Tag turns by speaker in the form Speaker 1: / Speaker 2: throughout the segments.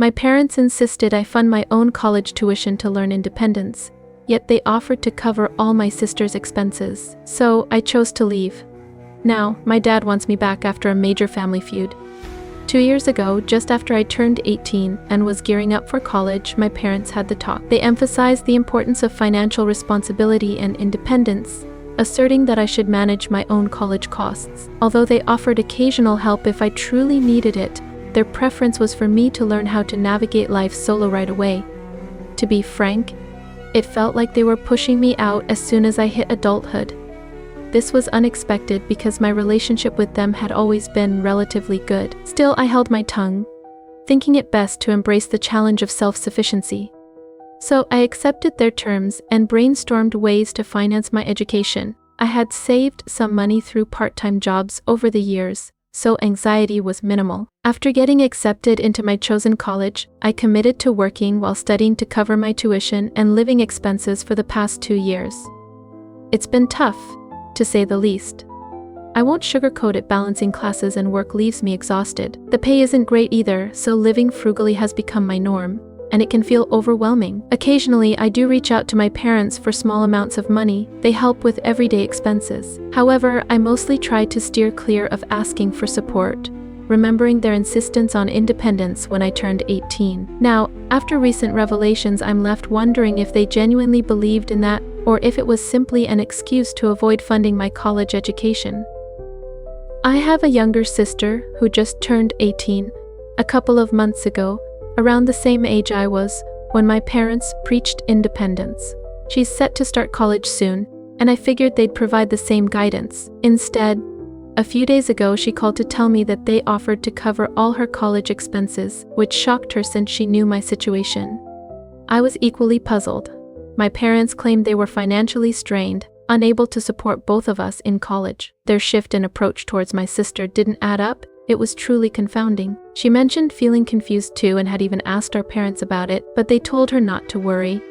Speaker 1: My parents insisted I fund my own college tuition to learn independence, yet they offered to cover all my sister's expenses. So I chose to leave. Now, my dad wants me back after a major family feud. 2 years ago, just after I turned 18 and was gearing up for college, my parents had the talk. They emphasized the importance of financial responsibility and independence, asserting that I should manage my own college costs. Although they offered occasional help if I truly needed it, their preference was for me to learn how to navigate life solo right away. To be frank, it felt like they were pushing me out as soon as I hit adulthood. This was unexpected because my relationship with them had always been relatively good. Still, I held my tongue, thinking it best to embrace the challenge of self-sufficiency. So I accepted their terms and brainstormed ways to finance my education. I had saved some money through part-time jobs over the years, so anxiety was minimal. After getting accepted into my chosen college, I committed to working while studying to cover my tuition and living expenses for the past 2 years. It's been tough, to say the least. I won't sugarcoat it, balancing classes and work leaves me exhausted. The pay isn't great either, so living frugally has become my norm, and it can feel overwhelming. Occasionally, I do reach out to my parents for small amounts of money. They help with everyday expenses. However, I mostly try to steer clear of asking for support, remembering their insistence on independence when I turned 18. Now, after recent revelations, I'm left wondering if they genuinely believed in that, or if it was simply an excuse to avoid funding my college education. I have a younger sister who just turned 18 a couple of months ago, around the same age I was when my parents preached independence. She's set to start college soon, and I figured they'd provide the same guidance. Instead, a few days ago she called to tell me that they offered to cover all her college expenses, which shocked her since she knew my situation. I was equally puzzled. My parents claimed they were financially strained, unable to support both of us in college. Their shift in approach towards my sister didn't add up. It was truly confounding. She mentioned feeling confused too and had even asked our parents about it, but they told her not to worry.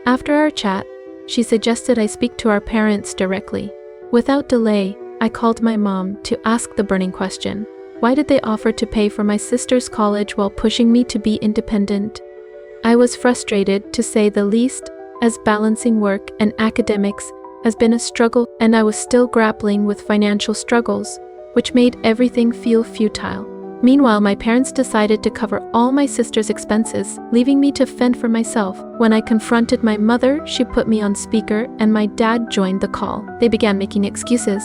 Speaker 1: After our chat, she suggested I speak to our parents directly. Without delay, I called my mom to ask the burning question. Why did they offer to pay for my sister's college while pushing me to be independent? I was frustrated, to say the least, as balancing work and academics has been a struggle, and I was still grappling with financial struggles, which made everything feel futile. Meanwhile, my parents decided to cover all my sister's expenses, leaving me to fend for myself. When I confronted my mother, she put me on speaker, and my dad joined the call. They began making excuses.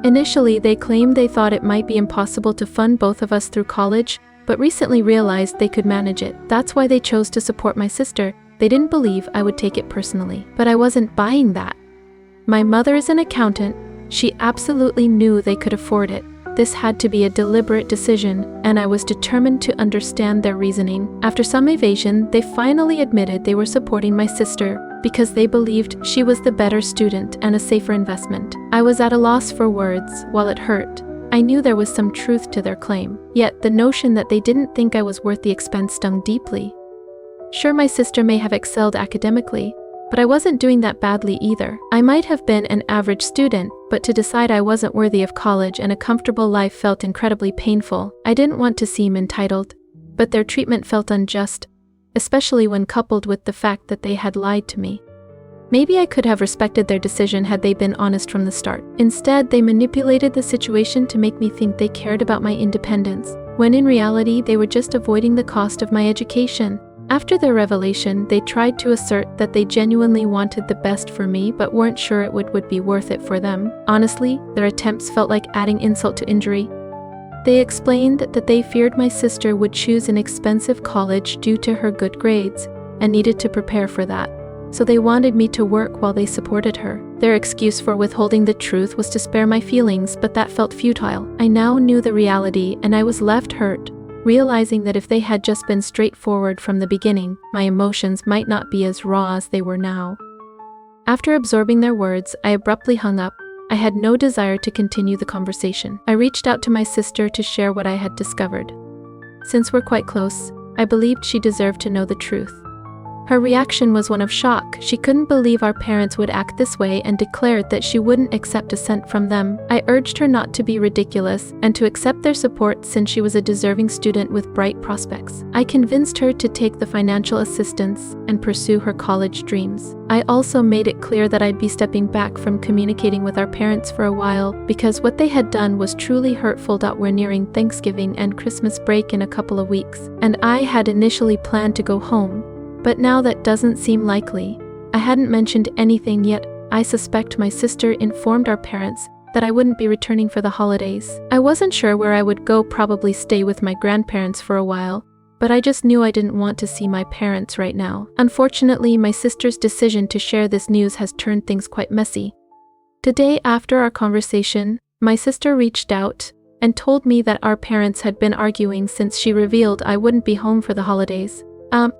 Speaker 1: Initially, they claimed they thought it might be impossible to fund both of us through college, but recently realized they could manage it. That's why they chose to support my sister. They didn't believe I would take it personally. But I wasn't buying that. My mother is an accountant. She absolutely knew they could afford it. This had to be a deliberate decision, and I was determined to understand their reasoning. After some evasion, they finally admitted they were supporting my sister because they believed she was the better student and a safer investment. I was at a loss for words. While it hurt, I knew there was some truth to their claim. Yet the notion that they didn't think I was worth the expense stung deeply. Sure, my sister may have excelled academically, but I wasn't doing that badly either. I might have been an average student, but to decide I wasn't worthy of college and a comfortable life felt incredibly painful. I didn't want to seem entitled, but their treatment felt unjust, especially when coupled with the fact that they had lied to me. Maybe I could have respected their decision had they been honest from the start. Instead, they manipulated the situation to make me think they cared about my independence, when in reality they were just avoiding the cost of my education. After their revelation, they tried to assert that they genuinely wanted the best for me but weren't sure it would be worth it for them. Honestly, their attempts felt like adding insult to injury. They explained that they feared my sister would choose an expensive college due to her good grades and needed to prepare for that, so they wanted me to work while they supported her. Their excuse for withholding the truth was to spare my feelings, but that felt futile. I now knew the reality, and I was left hurt, realizing that if they had just been straightforward from the beginning, my emotions might not be as raw as they were now. After absorbing their words, I abruptly hung up. I had no desire to continue the conversation. I reached out to my sister to share what I had discovered. Since we're quite close, I believed she deserved to know the truth. Her reaction was one of shock. She couldn't believe our parents would act this way and declared that she wouldn't accept a cent from them. I urged her not to be ridiculous and to accept their support since she was a deserving student with bright prospects. I convinced her to take the financial assistance and pursue her college dreams. I also made it clear that I'd be stepping back from communicating with our parents for a while because what they had done was truly hurtful. We're nearing Thanksgiving and Christmas break in a couple of weeks, and I had initially planned to go home. But now that doesn't seem likely. I hadn't mentioned anything yet. I suspect my sister informed our parents that I wouldn't be returning for the holidays. I wasn't sure where I would go, probably stay with my grandparents for a while, but I just knew I didn't want to see my parents right now. Unfortunately, my sister's decision to share this news has turned things quite messy. Today, after our conversation, my sister reached out and told me that our parents had been arguing since she revealed I wouldn't be home for the holidays.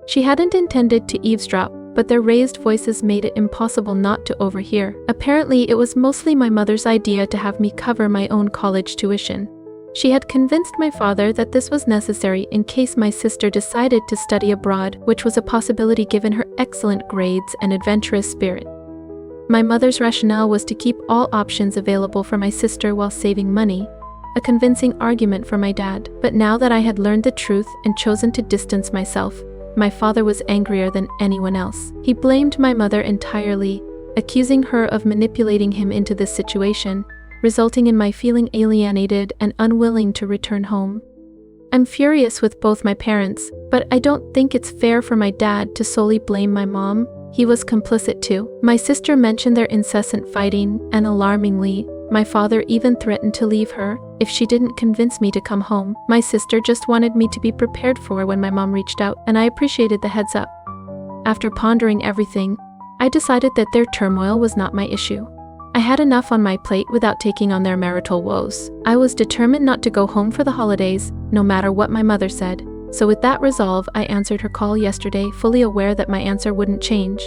Speaker 1: She hadn't intended to eavesdrop, but their raised voices made it impossible not to overhear. Apparently, it was mostly my mother's idea to have me cover my own college tuition. She had convinced my father that this was necessary in case my sister decided to study abroad, which was a possibility given her excellent grades and adventurous spirit. My mother's rationale was to keep all options available for my sister while saving money, a convincing argument for my dad. But now that I had learned the truth and chosen to distance myself, my father was angrier than anyone else. He blamed my mother entirely, accusing her of manipulating him into this situation, resulting in my feeling alienated and unwilling to return home. I'm furious with both my parents, but I don't think it's fair for my dad to solely blame my mom. He was complicit too. My sister mentioned their incessant fighting, and alarmingly, my father even threatened to leave her if she didn't convince me to come home. My sister just wanted me to be prepared for when my mom reached out, and I appreciated the heads up. After pondering everything, I decided that their turmoil was not my issue. I had enough on my plate without taking on their marital woes. I was determined not to go home for the holidays, no matter what my mother said. So with that resolve, I answered her call yesterday, fully aware that my answer wouldn't change.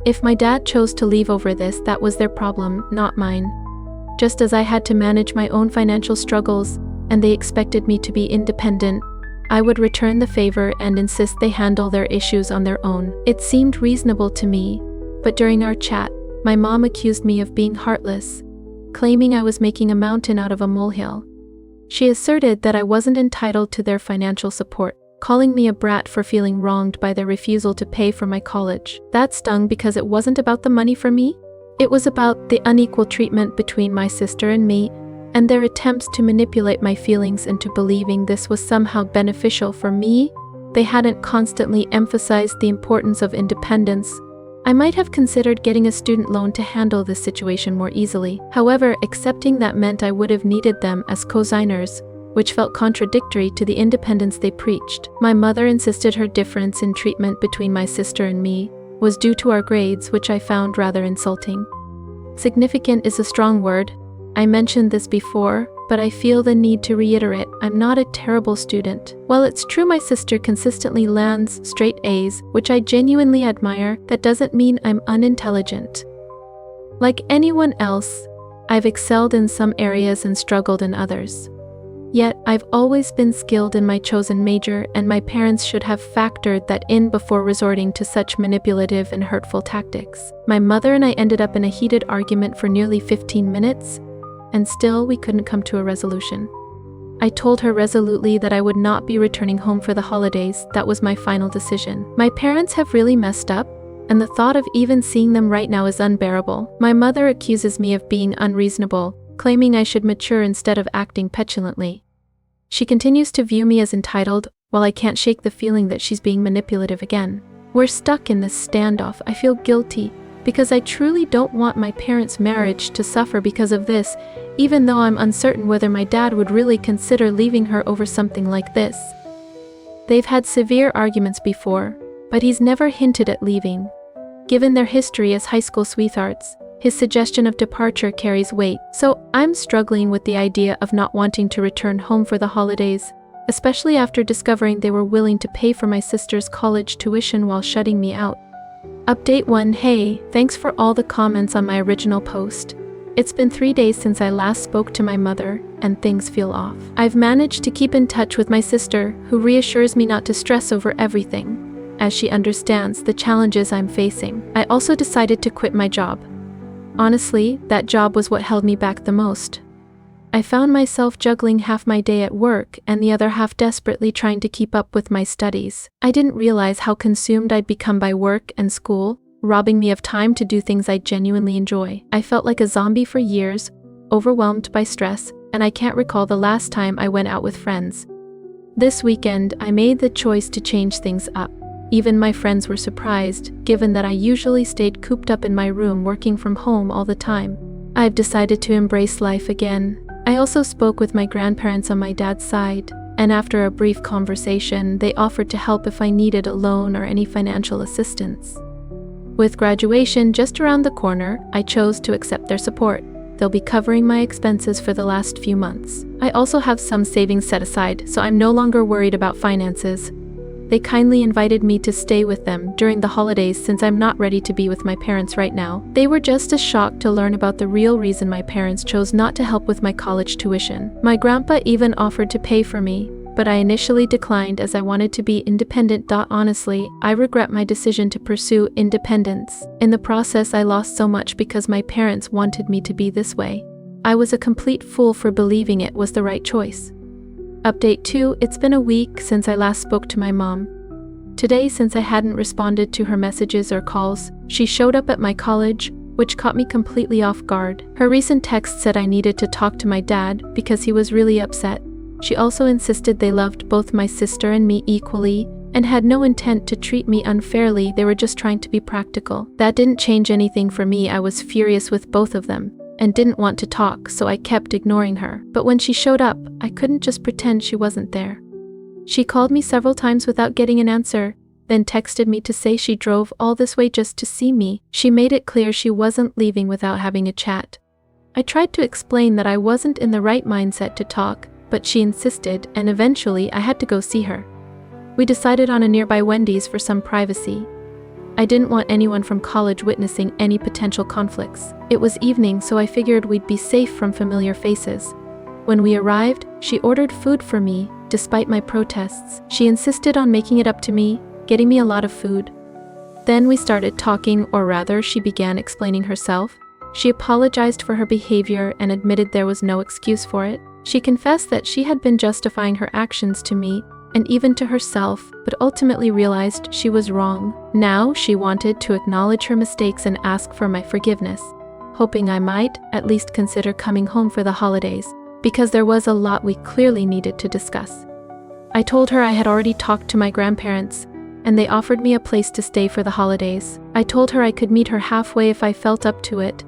Speaker 1: If my dad chose to leave over this, that was their problem, not mine. Just as I had to manage my own financial struggles, and they expected me to be independent, I would return the favor and insist they handle their issues on their own. It seemed reasonable to me, but during our chat, my mom accused me of being heartless, claiming I was making a mountain out of a molehill. She asserted that I wasn't entitled to their financial support, calling me a brat for feeling wronged by their refusal to pay for my college. That stung because it wasn't about the money for me. It was about the unequal treatment between my sister and me, and their attempts to manipulate my feelings into believing this was somehow beneficial for me. They hadn't constantly emphasized the importance of independence. I might have considered getting a student loan to handle this situation more easily. However, accepting that meant I would have needed them as co-signers, which felt contradictory to the independence they preached. My mother insisted her difference in treatment between my sister and me was due to our grades, which I found rather insulting. Significant is a strong word. I mentioned this before, but I feel the need to reiterate, I'm not a terrible student. While it's true my sister consistently lands straight A's, which I genuinely admire, that doesn't mean I'm unintelligent. Like anyone else, I've excelled in some areas and struggled in others. Yet, I've always been skilled in my chosen major, and my parents should have factored that in before resorting to such manipulative and hurtful tactics. My mother and I ended up in a heated argument for nearly 15 minutes, and still we couldn't come to a resolution. I told her resolutely that I would not be returning home for the holidays. That was my final decision. My parents have really messed up, and the thought of even seeing them right now is unbearable. My mother accuses me of being unreasonable, claiming I should mature instead of acting petulantly. She continues to view me as entitled, while I can't shake the feeling that she's being manipulative again. We're stuck in this standoff. I feel guilty, because I truly don't want my parents' marriage to suffer because of this, even though I'm uncertain whether my dad would really consider leaving her over something like this. They've had severe arguments before, but he's never hinted at leaving. Given their history as high school sweethearts, his suggestion of departure carries weight, so I'm struggling with the idea of not wanting to return home for the holidays, especially after discovering they were willing to pay for my sister's college tuition while shutting me out. Update 1. Hey, thanks for all the comments on my original post. It's been 3 days since I last spoke to my mother, and things feel off. I've managed to keep in touch with my sister, who reassures me not to stress over everything. as she understands the challenges I'm facing. I also decided to quit my job. Honestly, that job was what held me back the most. I found myself juggling half my day at work and the other half desperately trying to keep up with my studies. I didn't realize how consumed I'd become by work and school, robbing me of time to do things I genuinely enjoy. I felt like a zombie for years, overwhelmed by stress, and I can't recall the last time I went out with friends. This weekend, I made the choice to change things up. Even my friends were surprised, given that I usually stayed cooped up in my room working from home all the time. I've decided to embrace life again. I also spoke with my grandparents on my dad's side, and after a brief conversation, they offered to help if I needed a loan or any financial assistance. With graduation just around the corner, I chose to accept their support. They'll be covering my expenses for the last few months. I also have some savings set aside, so I'm no longer worried about finances. They kindly invited me to stay with them during the holidays since I'm not ready to be with my parents right now. They were just as shocked to learn about the real reason my parents chose not to help with my college tuition. My grandpa even offered to pay for me, but I initially declined as I wanted to be independent. Honestly, I regret my decision to pursue independence. In the process, I lost so much because my parents wanted me to be this way. I was a complete fool for believing it was the right choice. Update 2, it's been a week since I last spoke to my mom. Today, since I hadn't responded to her messages or calls, she showed up at my college, which caught me completely off guard. Her recent text said I needed to talk to my dad because he was really upset. She also insisted they loved both my sister and me equally and had no intent to treat me unfairly. They were just trying to be practical. That didn't change anything for me. I was furious with both of them and didn't want to talk, so I kept ignoring her. But when she showed up, I couldn't just pretend she wasn't there. She called me several times without getting an answer, then texted me to say she drove all this way just to see me. She made it clear she wasn't leaving without having a chat. I tried to explain that I wasn't in the right mindset to talk, but she insisted, and eventually I had to go see her. We decided on a nearby Wendy's for some privacy. I didn't want anyone from college witnessing any potential conflicts. It was evening, so I figured we'd be safe from familiar faces. When we arrived, she ordered food for me, despite my protests. She insisted on making it up to me, getting me a lot of food. Then we started talking, or rather, she began explaining herself. She apologized for her behavior and admitted there was no excuse for it. She confessed that she had been justifying her actions to me, and even to herself, but ultimately realized she was wrong. Now she wanted to acknowledge her mistakes and ask for my forgiveness, hoping I might at least consider coming home for the holidays, because there was a lot we clearly needed to discuss. I told her I had already talked to my grandparents, and they offered me a place to stay for the holidays. I told her I could meet her halfway if I felt up to it.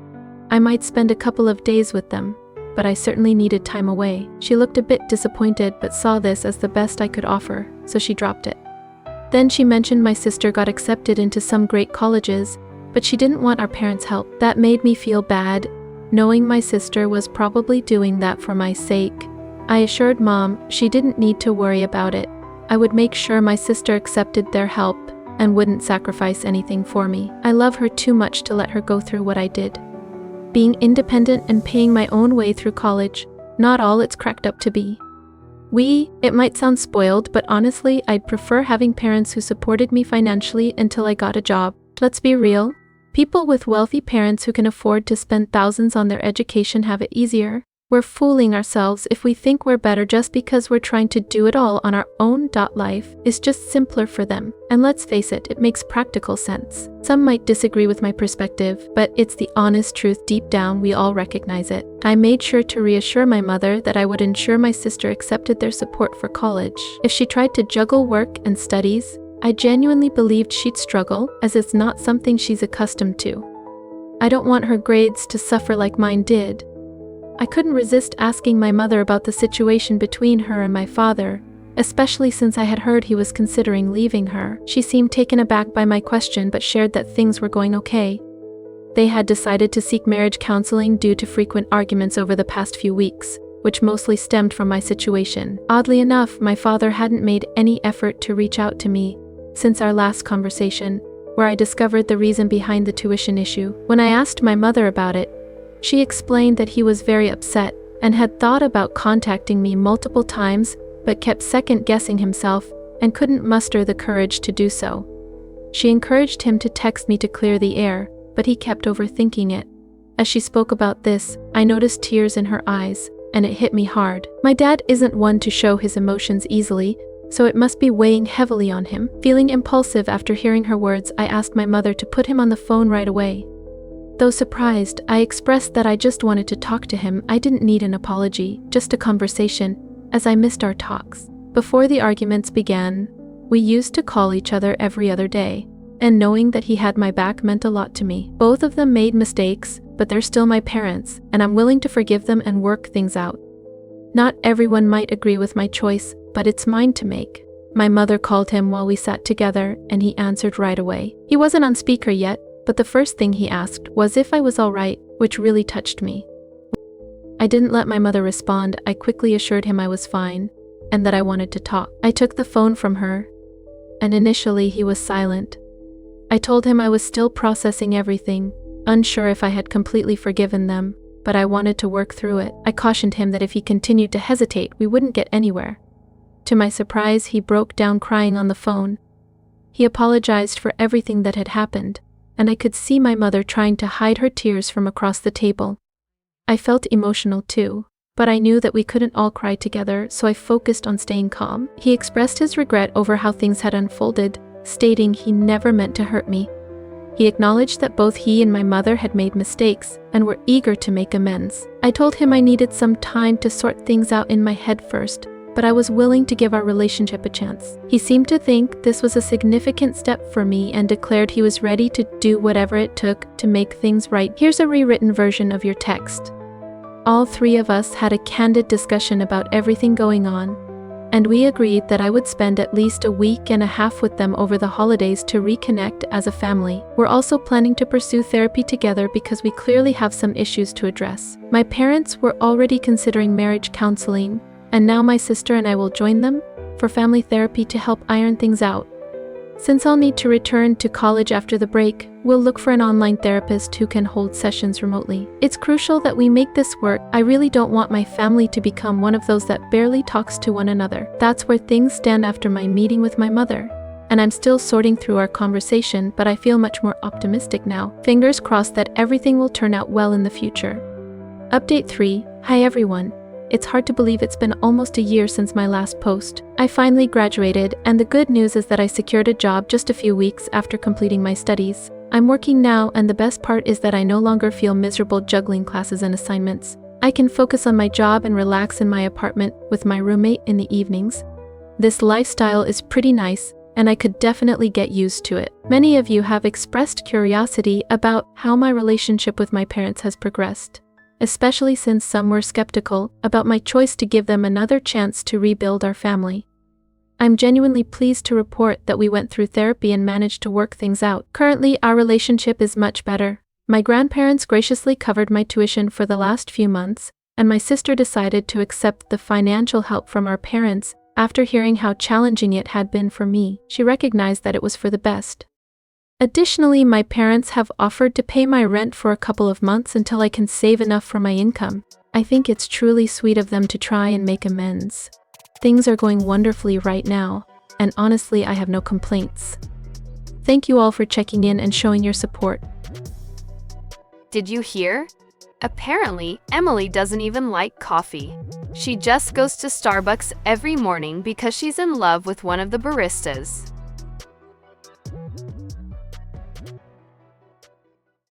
Speaker 1: I might spend a couple of days with them, but I certainly needed time away. She looked a bit disappointed but saw this as the best I could offer, so she dropped it. Then she mentioned my sister got accepted into some great colleges, but she didn't want our parents' help. That made me feel bad, knowing my sister was probably doing that for my sake. I assured Mom she didn't need to worry about it. I would make sure my sister accepted their help and wouldn't sacrifice anything for me. I love her too much to let her go through what I did. Being independent and paying my own way through college, not all it's cracked up to be. It might sound spoiled, but honestly, I'd prefer having parents who supported me financially until I got a job. Let's be real. People with wealthy parents who can afford to spend thousands on their education have it easier. We're fooling ourselves if we think we're better just because we're trying to do it all on our own. Life is just simpler for them. And let's face it, it makes practical sense. Some might disagree with my perspective, but it's the honest truth. Deep down, we all recognize it. I made sure to reassure my mother that I would ensure my sister accepted their support for college. If she tried to juggle work and studies, I genuinely believed she'd struggle, as it's not something she's accustomed to. I don't want her grades to suffer like mine did. I couldn't resist asking my mother about the situation between her and my father, especially since I had heard he was considering leaving her. She seemed taken aback by my question but shared that things were going okay. They had decided to seek marriage counseling due to frequent arguments over the past few weeks, which mostly stemmed from my situation. Oddly enough, my father hadn't made any effort to reach out to me since our last conversation, where I discovered the reason behind the tuition issue. When I asked my mother about it, she explained that he was very upset and had thought about contacting me multiple times but kept second-guessing himself and couldn't muster the courage to do so. She encouraged him to text me to clear the air, but he kept overthinking it. As she spoke about this, I noticed tears in her eyes, and it hit me hard. My dad isn't one to show his emotions easily, so it must be weighing heavily on him. Feeling impulsive after hearing her words, I asked my mother to put him on the phone right away. Though surprised, I expressed that I just wanted to talk to him. I didn't need an apology, just a conversation, as I missed our talks. Before the arguments began, we used to call each other every other day, and knowing that he had my back meant a lot to me. Both of them made mistakes, but they're still my parents, and I'm willing to forgive them and work things out. Not everyone might agree with my choice, but it's mine to make. My mother called him while we sat together, and he answered right away. He wasn't on speaker yet, but the first thing he asked was if I was all right, which really touched me. I didn't let my mother respond. I quickly assured him I was fine, and that I wanted to talk. I took the phone from her, and initially he was silent. I told him I was still processing everything, unsure if I had completely forgiven them, but I wanted to work through it. I cautioned him that if he continued to hesitate, we wouldn't get anywhere. To my surprise, he broke down crying on the phone. He apologized for everything that had happened, and I could see my mother trying to hide her tears from across the table. I felt emotional too, but I knew that we couldn't all cry together, so I focused on staying calm. He expressed his regret over how things had unfolded, stating he never meant to hurt me. He acknowledged that both he and my mother had made mistakes and were eager to make amends. I told him I needed some time to sort things out in my head first, but I was willing to give our relationship a chance. He seemed to think this was a significant step for me and declared he was ready to do whatever it took to make things right. Here's a rewritten version of your text. All three of us had a candid discussion about everything going on, and we agreed that I would spend at least a week and a half with them over the holidays to reconnect as a family. We're also planning to pursue therapy together because we clearly have some issues to address. My parents were already considering marriage counseling, and now my sister and I will join them for family therapy to help iron things out. Since I'll need to return to college after the break, we'll look for an online therapist who can hold sessions remotely. It's crucial that we make this work. I really don't want my family to become one of those that barely talks to one another. That's where things stand after my meeting with my mother. And I'm still sorting through our conversation, but I feel much more optimistic now. Fingers crossed that everything will turn out well in the future. Update 3. Hi everyone. It's hard to believe it's been almost a year since my last post. I finally graduated, and the good news is that I secured a job just a few weeks after completing my studies. I'm working now, and the best part is that I no longer feel miserable juggling classes and assignments. I can focus on my job and relax in my apartment with my roommate in the evenings. This lifestyle is pretty nice, and I could definitely get used to it. Many of you have expressed curiosity about how my relationship with my parents has progressed, especially since some were skeptical about my choice to give them another chance to rebuild our family. I'm genuinely pleased to report that we went through therapy and managed to work things out. Currently, our relationship is much better. My grandparents graciously covered my tuition for the last few months, and my sister decided to accept the financial help from our parents after hearing how challenging it had been for me. She recognized that it was for the best. Additionally, my parents have offered to pay my rent for a couple of months until I can save enough for my income. I think it's truly sweet of them to try and make amends. Things are going wonderfully right now, and honestly, I have no complaints. Thank you all for checking in and showing your support.
Speaker 2: Did you hear? Apparently, Emily doesn't even like coffee. She just goes to Starbucks every morning because she's in love with one of the baristas.